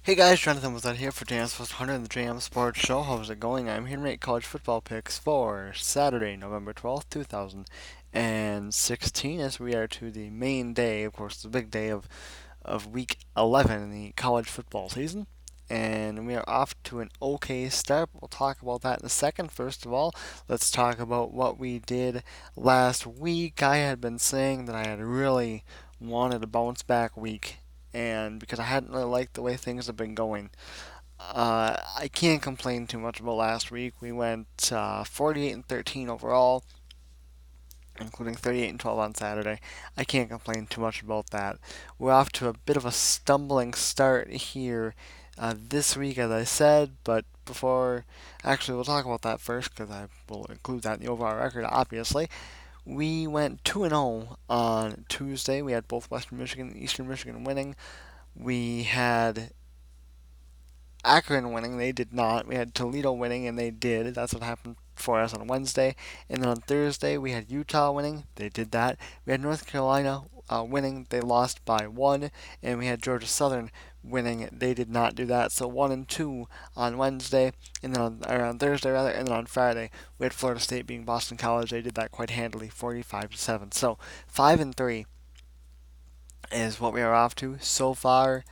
Hey guys, Jonathan was out here for JM's 100 the JM Sports Show. How's it going? I'm here to make college football picks for Saturday, November 12th, 2016, as we are to the main day, of course, the big day of week 11 in the college football season. And we are off to an okay start. We'll talk about that in a second. First of all, let's talk about what we did last week. I had been saying that I had really wanted a bounce back week, and because I hadn't really liked the way things have been going, I can't complain too much about last week. We went 48 and 13 overall, including 38 and 12 on Saturday. I can't complain too much about that. We're off to a bit of a stumbling start here this week, as I said, but we'll talk about that first because I will include that in the overall record, obviously. We went 2 and 0 on Tuesday. We had both Western Michigan and Eastern Michigan winning. We had Akron winning, they did not. We had Toledo winning, and they did. That's what happened for us on Wednesday. And then on Thursday, we had Utah winning, they did that. We had North Carolina winning, they lost by one. And we had Georgia Southern winning, they did not do that. So 1 and 2 on Wednesday, and then on Thursday, rather, and then on Friday, we had Florida State being Boston College. They did that quite handily, 45-7. So 5 and 3 is what we are off to so far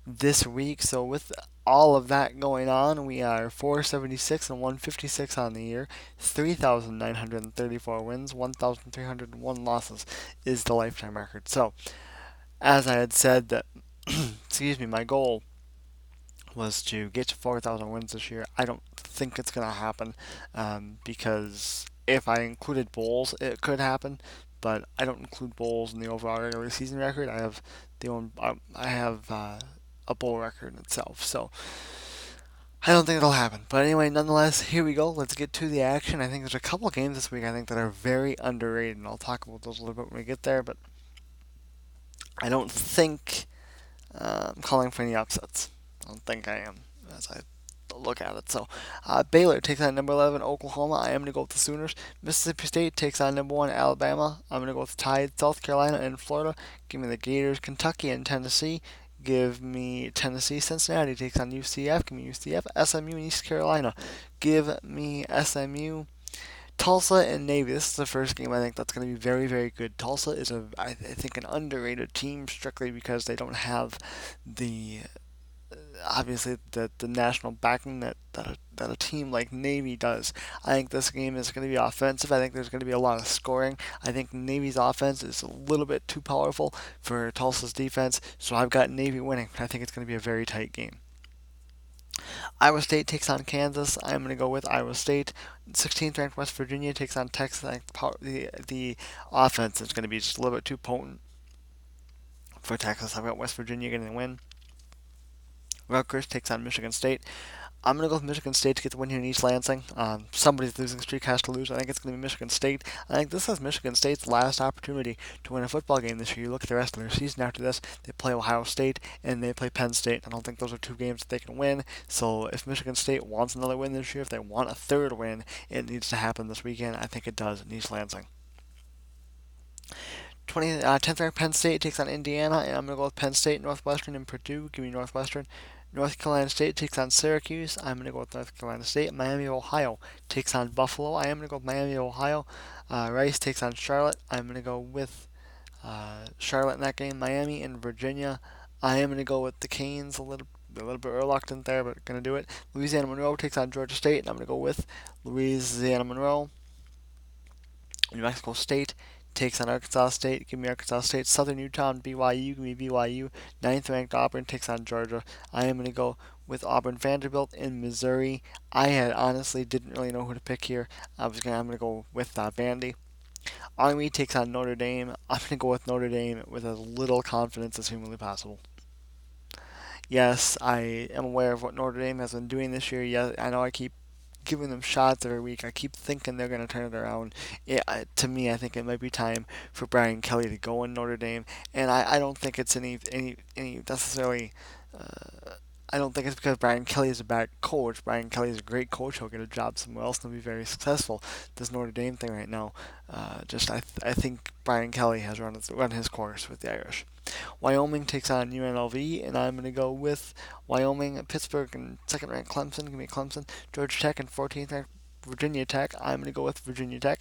this week. So with all of that going on, we are 476 and 156 on the year, 3,934 wins, 1,301 losses is the lifetime record. So as I had said that, excuse me, my goal was to get to 4,000 wins this year. I don't think it's gonna happen because if I included bowls, it could happen. But I don't include bowls in the overall regular season record. I have a bowl record in itself. So I don't think it'll happen. But anyway, nonetheless, here we go. Let's get to the action. I think there's a couple of games this week I think that are very underrated, and I'll talk about those a little bit when we get there. But I don't think I'm calling for any upsets. I don't think I am as I look at it. So Baylor takes on number 11 Oklahoma. I am going to go with the Sooners. Mississippi State takes on number 1 Alabama. I'm going to go with the Tide. South Carolina and Florida. Give me the Gators. Kentucky and Tennessee. Give me Tennessee. Cincinnati takes on UCF. Give me UCF. SMU and East Carolina. Give me SMU. Tulsa and Navy. This is the first game I think that's going to be very, very good. Tulsa is I think, an underrated team strictly because they don't have the obviously the national backing that a team like Navy does. I think this game is going to be offensive. I think there's going to be a lot of scoring. I think Navy's offense is a little bit too powerful for Tulsa's defense, so I've got Navy winning. I think it's going to be a very tight game. Iowa State takes on Kansas. I'm going to go with Iowa State. 16th ranked West Virginia takes on Texas. I think the offense is going to be just a little bit too potent for Texas. I've got West Virginia getting the win. Rutgers takes on Michigan State. I'm going to go with Michigan State to get the win here in East Lansing. Somebody's losing streak has to lose. I think it's going to be Michigan State. I think this is Michigan State's last opportunity to win a football game this year. You look at the rest of their season after this, they play Ohio State and they play Penn State. I don't think those are two games that they can win. So if Michigan State wants another win this year, if they want a third win, it needs to happen this weekend. I think it does in East Lansing. 10th ranked Penn State takes on Indiana, and I'm going to go with Penn State, Northwestern, and Purdue. Give me Northwestern. North Carolina State takes on Syracuse. I'm going to go with North Carolina State. Miami of Ohio takes on Buffalo. I am going to go with Miami of Ohio. Rice takes on Charlotte. I'm going to go with Charlotte in that game. Miami and Virginia. I am going to go with the Canes. A little bit reluctant there, but going to do it. Louisiana Monroe takes on Georgia State, and I'm going to go with Louisiana Monroe. New Mexico State takes on Arkansas State. Give me Arkansas State. Southern Utah and BYU. Give me BYU. Ninth ranked Auburn takes on Georgia. I am going to go with Auburn Vanderbilt in Missouri. I had honestly didn't really know who to pick here. I'm going to go with Vandy. Army takes on Notre Dame. I'm going to go with Notre Dame with as little confidence as humanly possible. Yes, I am aware of what Notre Dame has been doing this year. Yes, I know I keep giving them shots every week. I keep thinking they're going to turn it around. To me, I think it might be time for Brian Kelly to go in Notre Dame, and I don't think it's any necessarily. I don't think it's because Brian Kelly is a bad coach. Brian Kelly is a great coach. He'll get a job somewhere else and he'll be very successful. This Notre Dame thing right now, I think Brian Kelly has run his course with the Irish. Wyoming takes on UNLV, and I'm going to go with Wyoming, Pittsburgh, and second-ranked Clemson. Give me Clemson. Georgia Tech and 14th-ranked Virginia Tech. I'm going to go with Virginia Tech.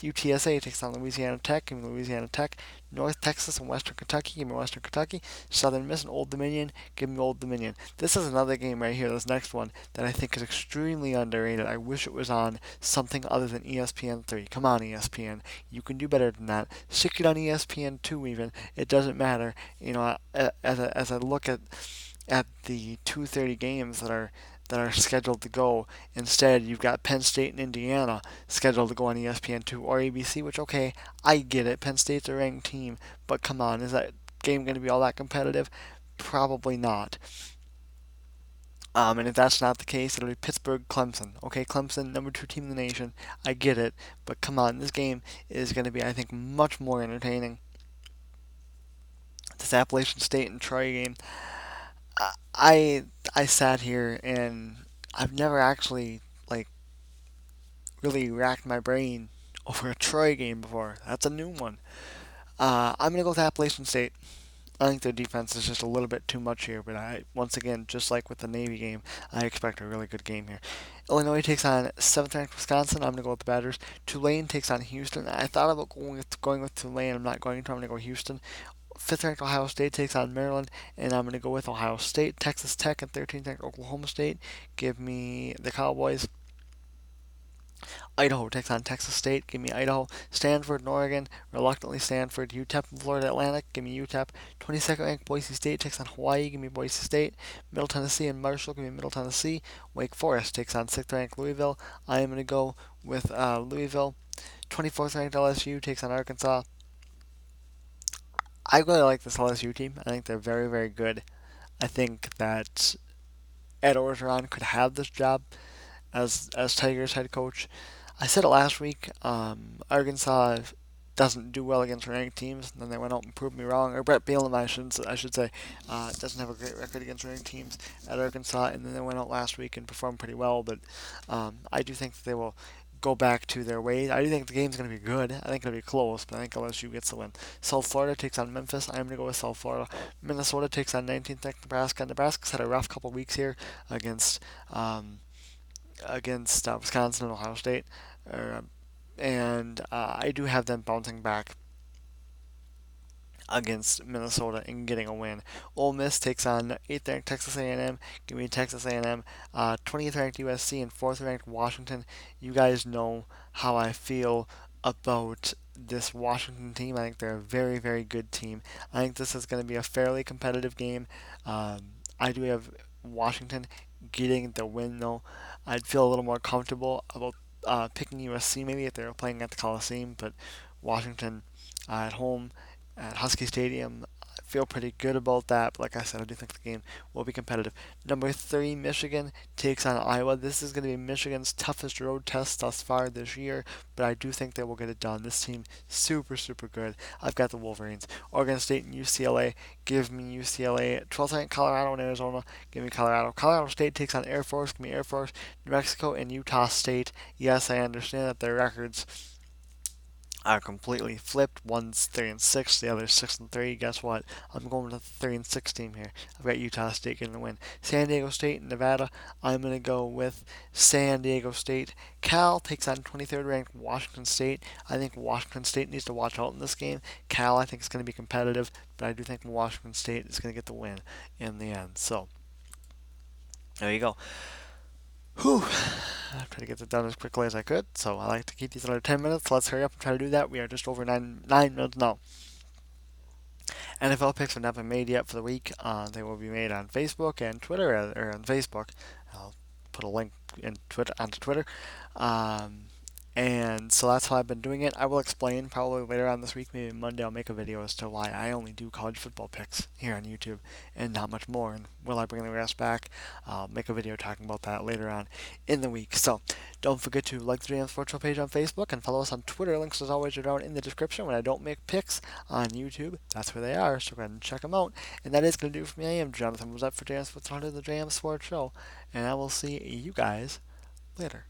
UTSA takes on Louisiana Tech. Give me Louisiana Tech. North Texas and Western Kentucky. Give me Western Kentucky. Southern Miss and Old Dominion. Give me Old Dominion. This is another game right here, this next one, that I think is extremely underrated. I wish it was on something other than ESPN3. Come on, ESPN. You can do better than that. Stick it on ESPN2 even. It doesn't matter. As I look at the 2:30 games that are scheduled to go. Instead, you've got Penn State and Indiana scheduled to go on ESPN2 or ABC, which, okay, I get it. Penn State's a ranked team, but come on, is that game going to be all that competitive? Probably not. And if that's not the case, it'll be Pittsburgh Clemson. Okay, Clemson, number two team in the nation. I get it, but come on, this game is going to be, I think, much more entertaining. This Appalachian State and Troy game, I sat here and I've never actually like really racked my brain over a Troy game before. That's a new one. I'm gonna go with Appalachian State. I think their defense is just a little bit too much here, but once again, just like with the Navy game, I expect a really good game here. Illinois takes on seventh-ranked Wisconsin. I'm gonna go with the Badgers. Tulane takes on Houston. I thought about going with Tulane. I'm not going to. I'm gonna go Houston. Fifth-ranked Ohio State takes on Maryland, and I'm gonna go with Ohio State. Texas Tech and 13th-ranked Oklahoma State. Give me the Cowboys. Idaho takes on Texas State. Give me Idaho. Stanford and Oregon. Reluctantly Stanford. UTEP and Florida Atlantic. Give me UTEP. 22nd ranked Boise State takes on Hawaii. Give me Boise State. Middle Tennessee and Marshall. Give me Middle Tennessee. Wake Forest takes on 6th ranked Louisville. I am going to go with Louisville. 24th ranked LSU takes on Arkansas. I really like this LSU team. I think they're very, very good. I think that Ed Orgeron could have this job as Tigers head coach. I said it last week. Arkansas doesn't do well against ranked teams, and then they went out and proved me wrong. Or Brett Bielema, I should say, doesn't have a great record against ranked teams at Arkansas, and then they went out last week and performed pretty well. But I do think that they will go back to their ways. I do think the game's going to be good. I think it'll be close, but I think LSU gets the win. South Florida takes on Memphis. I'm going to go with South Florida. Minnesota takes on 19th ranked Nebraska. Nebraska's had a rough couple weeks here against Wisconsin and Ohio State. Uh, and I do have them bouncing back against Minnesota and getting a win. Ole Miss takes on 8th ranked Texas A&M. Give me Texas A&M. 20th ranked USC and 4th ranked Washington. You guys know how I feel about this Washington team. I think they're a very, very good team. I think this is going to be a fairly competitive game. I do have Washington getting the win, though. I'd feel a little more comfortable about picking USC maybe if they were playing at the Coliseum, but Washington at home at Husky Stadium, I feel pretty good about that. But like I said, I do think the game will be competitive. Number three, Michigan takes on Iowa. This is going to be Michigan's toughest road test thus far this year, but I do think they will get it done. This team super super good. I've got the Wolverines. Oregon State and UCLA. Give me UCLA. 12th ranked Colorado and Arizona. Give me Colorado. Colorado State takes on Air Force. Give me Air Force. New Mexico and Utah State. Yes, I understand that their records are completely flipped. One's 3-6, the other's 6-3. Guess what? I'm going with the 3-6 team here. I've got Utah State getting the win. San Diego State and Nevada. I'm going to go with San Diego State. Cal takes on 23rd ranked Washington State. I think Washington State needs to watch out in this game. Cal, I think, is going to be competitive, but I do think Washington State is going to get the win in the end. So, there you go. Whew. I try to get it done as quickly as I could, so I like to keep these under 10 minutes. Let's hurry up and try to do that. We are just over 9 minutes now. NFL picks have not been made yet for the week. They will be made on Facebook and Twitter, or on Facebook. I'll put a link onto Twitter. And so that's how I've been doing it. I will explain probably later on this week, maybe Monday, I'll make a video as to why I only do college football picks here on YouTube and not much more. And will I bring the rest back? I'll make a video talking about that later on in the week. So don't forget to like the Jam Sports Show page on Facebook and follow us on Twitter. Links, as always, are down in the description. When I don't make picks on YouTube, that's where they are. So go ahead and check them out. And that is going to do it for me. I am Jonathan. Was up for Jam Sports 100, the Jam Sports Show. And I will see you guys later.